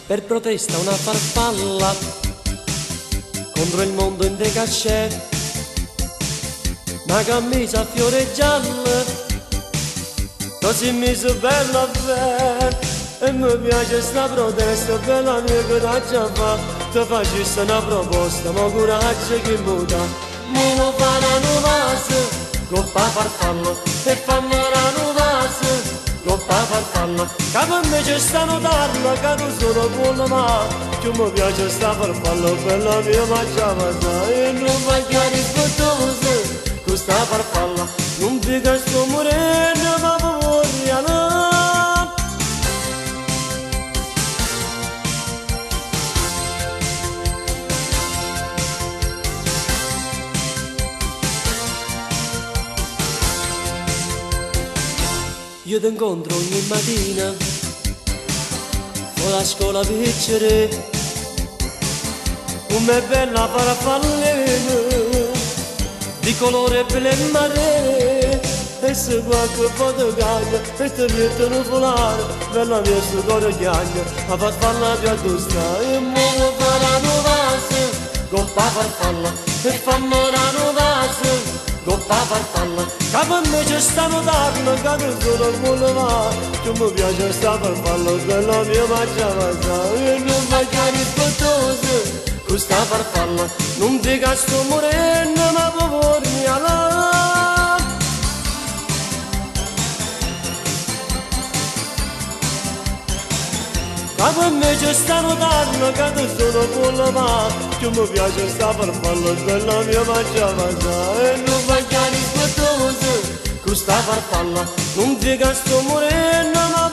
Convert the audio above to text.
per protesta una farfalla contro il mondo in decascè, una camisa a fiore giallo, così mi so bella bella. E mi piace sta protesta, bella mia coraggio fa, ti facesse una proposta, ma coraggio che mi dà. Mi lo faranno vaso, coppa farfalla, e fanno la vaso, coppa farfalla, che per me c'è sta notarla, che tu sono buona ma, che mi piace sta farfalla, bella mia mangiava sa, e non voglio rispettoso, con sta farfalla, non dica sto morendo, ma voglio. Io ti incontro ogni mattina con la scuola piccere, come bella farfallina di colore blu e mare, e se qualche foto caglia e ti mettono volare, bella mia sto cuore chiaglia, la farfalla più addossa, e mo faranno vaso, coppa farfalla, e fanno la vaso, coppa farfalla, che per me c'è sta notarla, che tu sono buona ma, che mi piace sta farfalla, bella mia mangiava sa, e non voglio rispettoso, con sta farfalla, non dica sto morendo, ma povermi alla. Ma per me c'è sta notarla, che tu sono buona ma, che mi piace sta farfalla, bella mia mangiava sa, e non voglio rispettoso, con sta farfalla, non dica sto morendo, ma